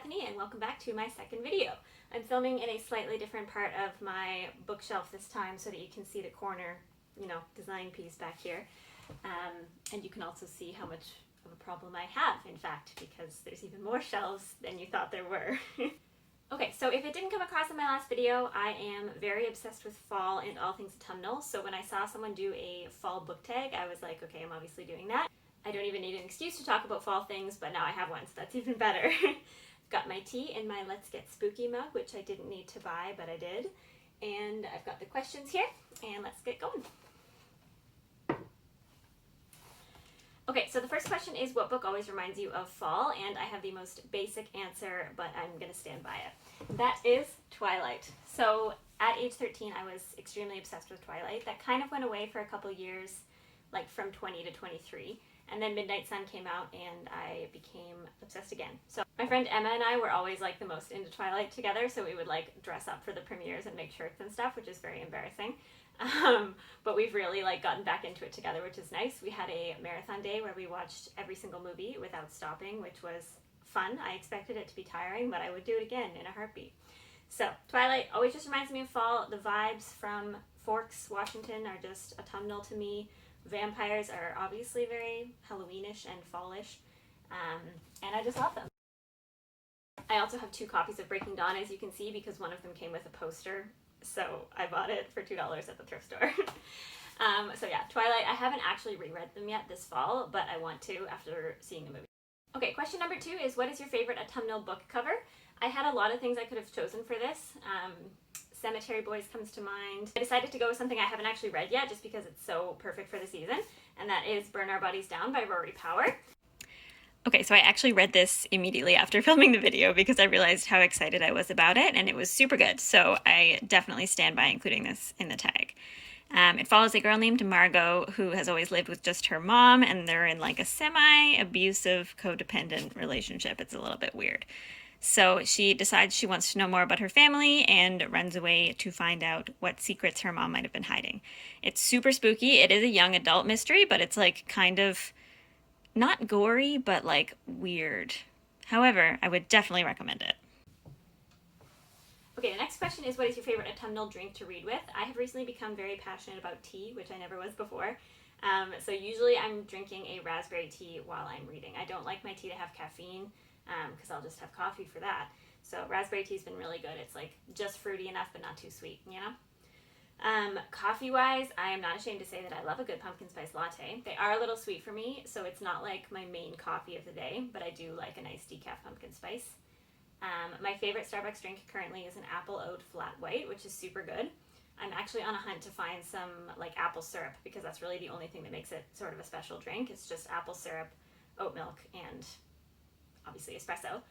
Stephanie, and welcome back to my second video. I'm filming in a slightly different part of my bookshelf this time so that you can see the corner, design piece back here. And you can also see how much of a problem I have, in fact, because there's even more shelves than you thought there were. Okay, so if it didn't come across in my last video, I am very obsessed with fall and all things autumnal. So when I saw someone do a fall book tag, I was like, okay, I'm obviously doing that. I don't even need an excuse to talk about fall things, but now I have one, so that's even better. I've got my tea in my Let's Get Spooky mug, which I didn't need to buy, but I did. And I've got the questions here, and let's get going. Okay, so the first question is, what book always reminds you of fall? And I have the most basic answer, but I'm going to stand by it. That is Twilight. So at age 13, I was extremely obsessed with Twilight. That kind of went away for a couple years, like from 20 to 23. And then Midnight Sun came out and I became obsessed again. So my friend Emma and I were always like the most into Twilight together, so we would like dress up for the premieres and make shirts and stuff, which is very embarrassing. But we've really like gotten back into it together, which is nice. We had a marathon day where we watched every single movie without stopping, which was fun. I expected it to be tiring, but I would do it again in a heartbeat. So Twilight always just reminds me of fall. The vibes from Forks, Washington are just autumnal to me. Vampires are obviously very Halloweenish and fallish, and I just love them. I also have 2 copies of Breaking Dawn, as you can see, because one of them came with a poster, so I bought it for $2 at the thrift store. So yeah, Twilight, I haven't actually reread them yet this fall, but I want to after seeing the movie. Okay, question number 2 is, what is your favorite autumnal book cover? I had a lot of things I could have chosen for this. Cemetery Boys comes to mind. I decided to go with something I haven't actually read yet just because it's so perfect for the season, and that is Burn Our Bodies Down by Rory Power. Okay, so I actually read this immediately after filming the video because I realized how excited I was about it, and it was super good, so I definitely stand by including this in the tag. It follows a girl named Margot who has always lived with just her mom, and they're in like a semi-abusive, codependent relationship. It's a little bit weird. So she decides she wants to know more about her family and runs away to find out what secrets her mom might have been hiding. It's super spooky. It is a young adult mystery, but it's like kind of not gory, but like weird. However, I would definitely recommend it. Okay, the next question is, what is your favorite autumnal drink to read with? I have recently become very passionate about tea, which I never was before. So usually I'm drinking a raspberry tea while I'm reading. I don't like my tea to have caffeine, because I'll just have coffee for that. So raspberry tea's been really good. It's like just fruity enough but not too sweet, Coffee wise, I am not ashamed to say that I love a good pumpkin spice latte. They are a little sweet for me, so it's not like my main coffee of the day, but I do like a nice decaf pumpkin spice. My favorite Starbucks drink currently is an apple oat flat white, which is super good. I'm actually on a hunt to find some like apple syrup, because that's really the only thing that makes it sort of a special drink. It's just apple syrup, oat milk, and obviously espresso,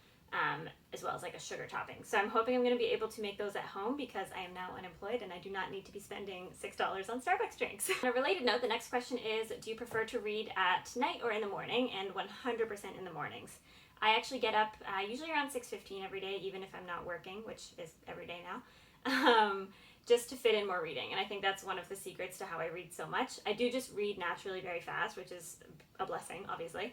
as well as like a sugar topping. So I'm hoping I'm going to be able to make those at home because I am now unemployed and I do not need to be spending $6 on Starbucks drinks. On a related note, the next question is, do you prefer to read at night or in the morning? And 100% in the mornings. I actually get up usually around 6:15 every day, even if I'm not working, which is every day now, just to fit in more reading. And I think that's one of the secrets to how I read so much. I do just read naturally very fast, which is a blessing, obviously.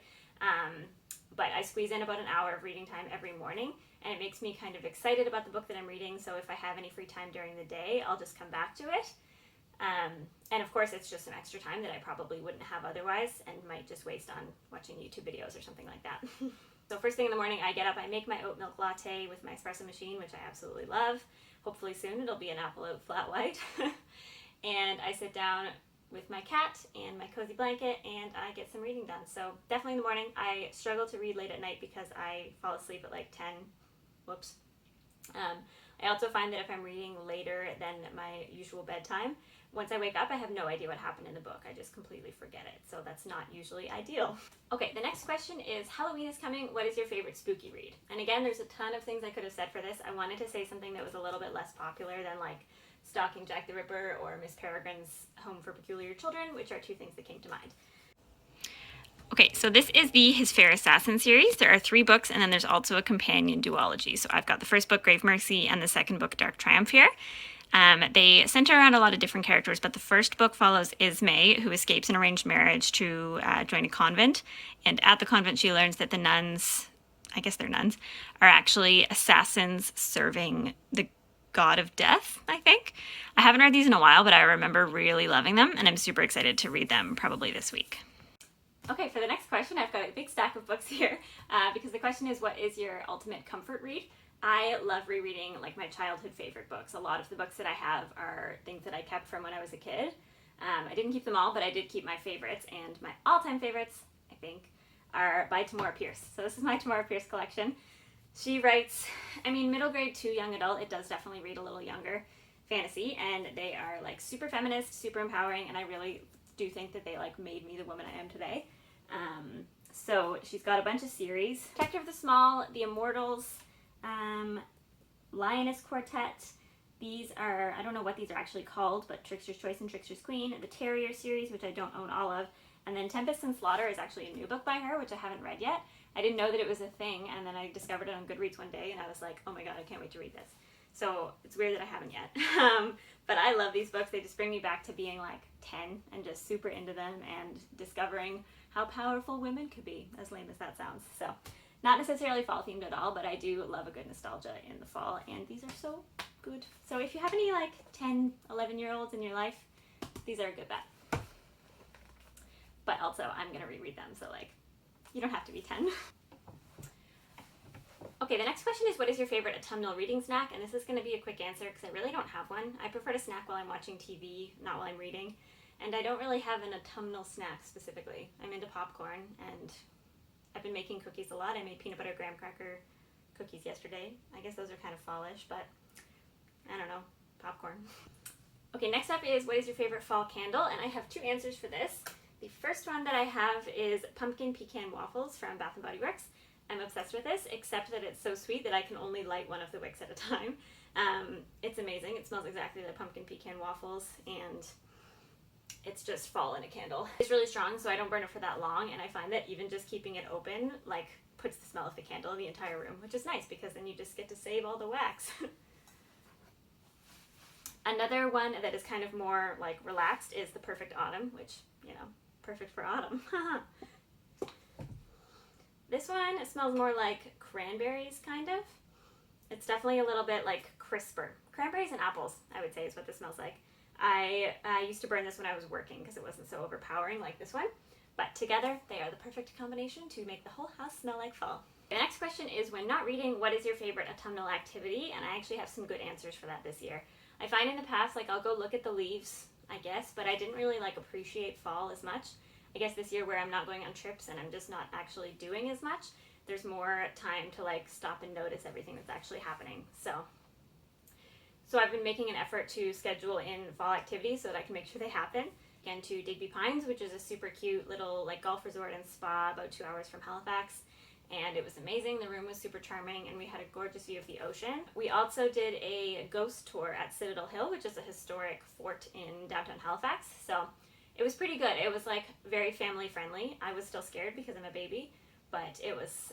But I squeeze in about an hour of reading time every morning, and it makes me kind of excited about the book that I'm reading, so if I have any free time during the day, I'll just come back to it. And of course, it's just some extra time that I probably wouldn't have otherwise and might just waste on watching YouTube videos or something like that. So first thing in the morning, I get up, I make my oat milk latte with my espresso machine, which I absolutely love. Hopefully soon it'll be an apple oat flat white. And I sit down with my cat and my cozy blanket, and I get some reading done. So definitely in the morning. I struggle to read late at night because I fall asleep at like 10. Whoops. I also find that if I'm reading later than my usual bedtime, once I wake up, I have no idea what happened in the book. I just completely forget it. So that's not usually ideal. Okay, the next question is, Halloween is coming. What is your favorite spooky read? And again, there's a ton of things I could have said for this. I wanted to say something that was a little bit less popular than like Stalking Jack the Ripper or Miss Peregrine's Home for Peculiar Children, which are 2 things that came to mind. Okay, so this is the His Fair Assassin series. There are 3 books, and then there's also a companion duology. So I've got the first book, Grave Mercy, and the second book, Dark Triumph here. They center around a lot of different characters, but the first book follows Ismay, who escapes an arranged marriage to join a convent. And at the convent, she learns that the nuns I guess they're nuns, are actually assassins serving the god of death, I think. I haven't read these in a while, but I remember really loving them, and I'm super excited to read them probably this week. Okay, for the next question, I've got a big stack of books here, because the question is, what is your ultimate comfort read? I love rereading like my childhood favorite books. A lot of the books that I have are things that I kept from when I was a kid. I didn't keep them all, but I did keep my favorites, and my all-time favorites, I think, are by Tamora Pierce. So this is my Tamora Pierce collection. She writes, I mean, middle grade to young adult, it does definitely read a little younger, fantasy, and they are like super feminist, super empowering, and I really do think that they like made me the woman I am today. So she's got a bunch of series. Protector of the Small, The Immortals, Lioness Quartet. These are, I don't know what these are actually called, but Trickster's Choice and Trickster's Queen, the Terrier series, which I don't own all of, and then Tempest and Slaughter is actually a new book by her, which I haven't read yet. I didn't know that it was a thing, and then I discovered it on Goodreads one day, and I was like, oh my god, I can't wait to read this. So it's weird that I haven't yet. But I love these books. They just bring me back to being like 10 and just super into them and discovering how powerful women could be, as lame as that sounds. So not necessarily fall themed at all, but I do love a good nostalgia in the fall, and these are so good. So if you have any like 10, 11-year-olds in your life, these are a good bet. But also I'm going to reread them, so like you don't have to be 10. Okay, the next question is, what is your favorite autumnal reading snack? And this is going to be a quick answer because I really don't have one. I prefer to snack while I'm watching TV, not while I'm reading. And I don't really have an autumnal snack specifically. I'm into popcorn, and I've been making cookies a lot. I made peanut butter graham cracker cookies yesterday. I guess those are kind of fallish, but I don't know, popcorn. Okay, next up is, what is your favorite fall candle? And I have two answers for this. The first one that I have is pumpkin pecan waffles from Bath & Body Works. I'm obsessed with this, except that it's so sweet that I can only light one of the wicks at a time. It's amazing. It smells exactly like pumpkin pecan waffles, and it's just fall in a candle. It's really strong, so I don't burn it for that long, and I find that even just keeping it open like puts the smell of the candle in the entire room, which is nice because then you just get to save all the wax. Another one that is kind of more like relaxed is the Perfect Autumn, which, you know, perfect for autumn. This one smells more like cranberries, kind of. It's definitely a little bit like crisper. Cranberries and apples, I would say, is what this smells like. I used to burn this when I was working because it wasn't so overpowering like this one. But together, they are the perfect combination to make the whole house smell like fall. The next question is, when not reading, what is your favorite autumnal activity? And I actually have some good answers for that this year. I find in the past, like, I'll go look at the leaves, I guess, but I didn't really like appreciate fall as much. I guess this year where I'm not going on trips and I'm just not actually doing as much, there's more time to like stop and notice everything that's actually happening. So I've been making an effort to schedule in fall activities so that I can make sure they happen. Again, to Digby Pines, which is a super cute little like golf resort and spa about 2 hours from Halifax. And it was amazing. The room was super charming, and we had a gorgeous view of the ocean. We also did a ghost tour at Citadel Hill, which is a historic fort in downtown Halifax. So it was pretty good. It was like very family friendly. I was still scared because I'm a baby, but it was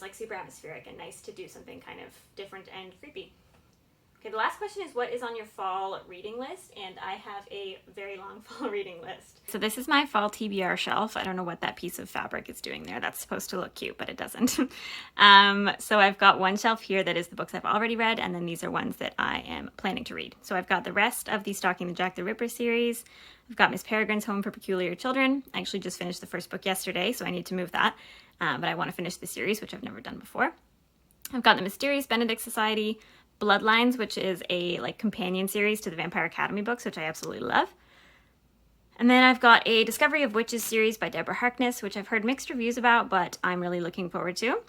like super atmospheric and nice to do something kind of different and creepy. Okay, the last question is, what is on your fall reading list? And I have a very long fall reading list. So this is my fall TBR shelf. I don't know what that piece of fabric is doing there. That's supposed to look cute, but it doesn't. So I've got one shelf here that is the books I've already read, and then these are ones that I am planning to read. So I've got the rest of the Stalking the Jack the Ripper series. I've got Miss Peregrine's Home for Peculiar Children. I actually just finished the first book yesterday, so I need to move that. But I want to finish the series, which I've never done before. I've got the Mysterious Benedict Society, Bloodlines, which is a like companion series to the Vampire Academy books, which I absolutely love. And then I've got a Discovery of Witches series by Deborah Harkness, which I've heard mixed reviews about, but I'm really looking forward to.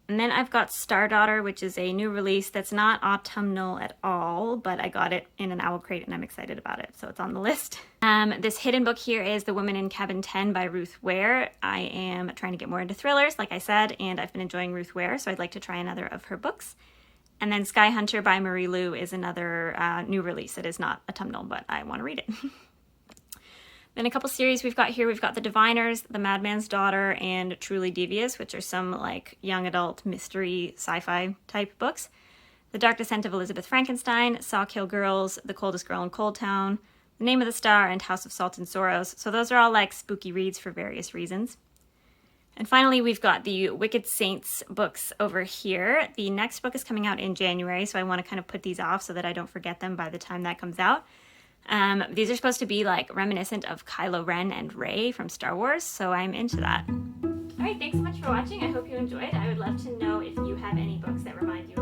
And then I've got Star Daughter, which is a new release that's not autumnal at all, but I got it in an owl crate and I'm excited about it, so it's on the list. This hidden book here is The Woman in Cabin 10 by Ruth Ware. I am trying to get more into thrillers, like I said, and I've been enjoying Ruth Ware, so I'd like to try another of her books. And then Sky Hunter by Marie Lu is another new release. It is not autumnal, but I want to read it. Then a couple series we've got here. We've got The Diviners, The Madman's Daughter, and Truly Devious, which are some like young adult mystery sci-fi type books. The Dark Descent of Elizabeth Frankenstein, Sawkill Girls, The Coldest Girl in Cold Town, The Name of the Star, and House of Salt and Sorrows. So those are all like spooky reads for various reasons. And finally, we've got the Wicked Saints books over here. The next book is coming out in January, so I want to kind of put these off so that I don't forget them by the time that comes out. These are supposed to be like reminiscent of Kylo Ren and Rey from Star Wars, so I'm into that. All right, thanks so much for watching. I hope you enjoyed. I would love to know if you have any books that remind you